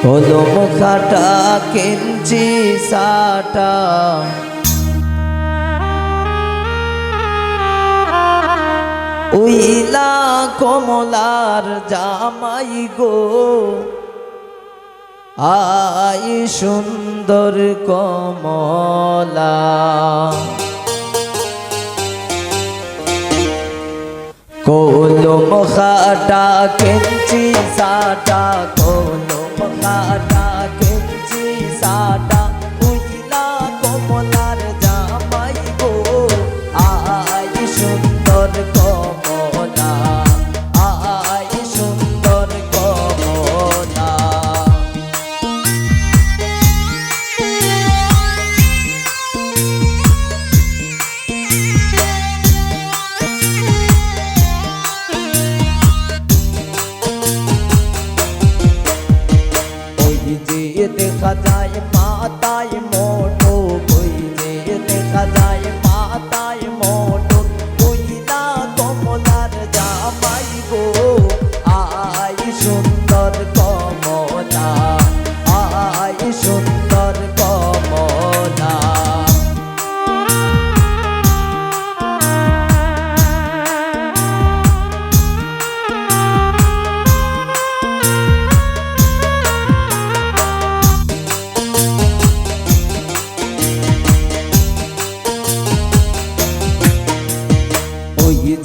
কলম খাটা কেঞ্চি সাটা উইলা কমলার জামাই গো আই সুন্দর কমলা কলম খাটা কেঞ্চি সাটা কলম খাটা কেঞ্চি সাটা উইলা কমলার জামাই গো আই সুন্দর কমলা আই সুন্দর কমলা দেখা যায় মাথায় মোটো কই যে দেখা যায় মাথায় মোটো কইলা কমলার জামাই গো আই সুন্দর কমলা আই সুন্দর কমলা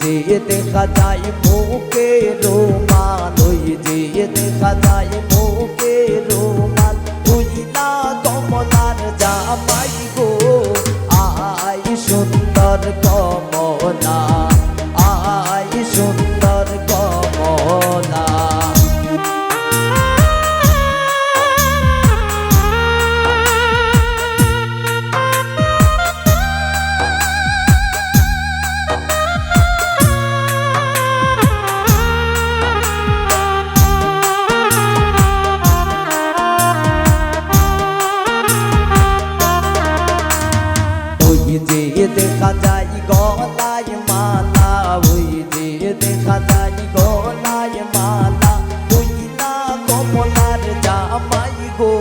যে দেখা যায় মুখে রুমাল ওই যে দেখা যায় মুখে রুমাল উইলা কমলার জামাই গো আই সুন্দর কমলা আই সুন্দর কমলা যে দেখা যায় গলায় মালা ওই যে দেখা যায় গলায় মালা উইলা কমলার জামাই গো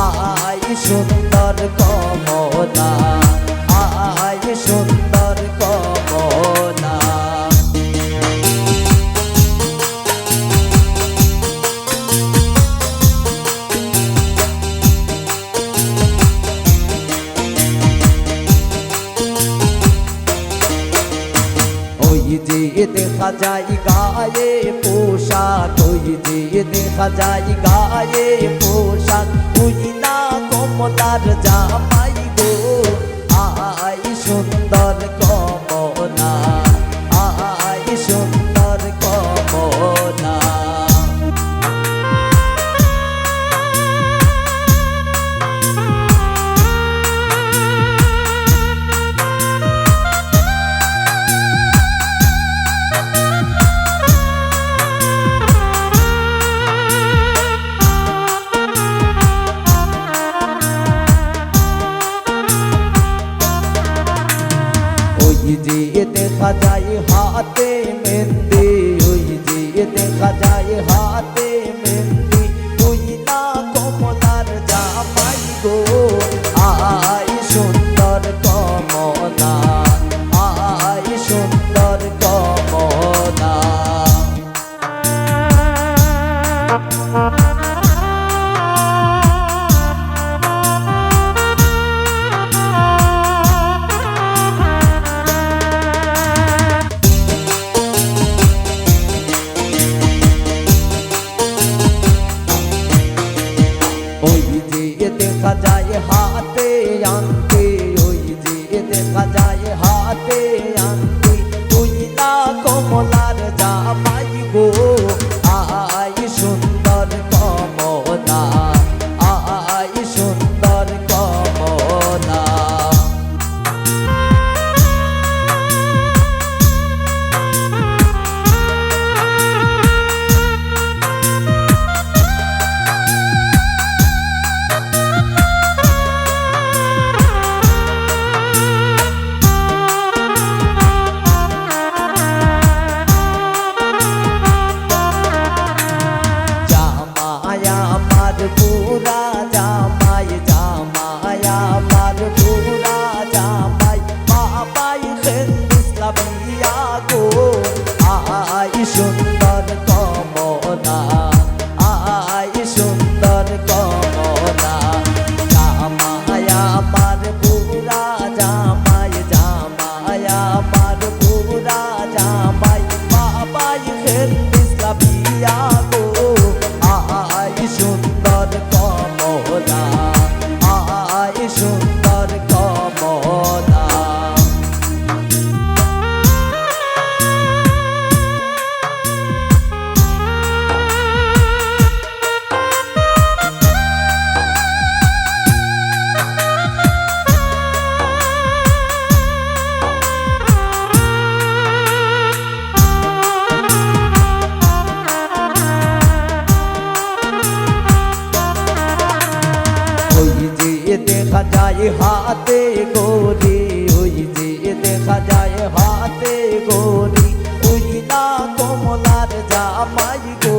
আই সুন্দর কমলা আই সুন্দর কমলা যে দেখা যায় গায়ে পোশাক ওই যে দেখা যায় গায়ে পোশাক উইলা কমলার জামাই গো আই সুন্দর কমলা আই সুন্দর কমলা যে দেখা যায় হাতে মেহেন্দি ওই যে দেখা যায় হাতে মেহেন্দি উইলা কমলার জামাই গো আই সুন্দর কমলা আই সুন্দর কমলা দেখা যায় হাতে আনতে ওই যে দেখা যায় হাতে আনতে উইলা কমলার জামাই গো আই সুন্দর কমলা আই সুন্দর কমলা দেখা যায় হাতে গড়ি, ওই যে দেখা যায় হাতে গড়ি, ওই না কমলার জামাই গো।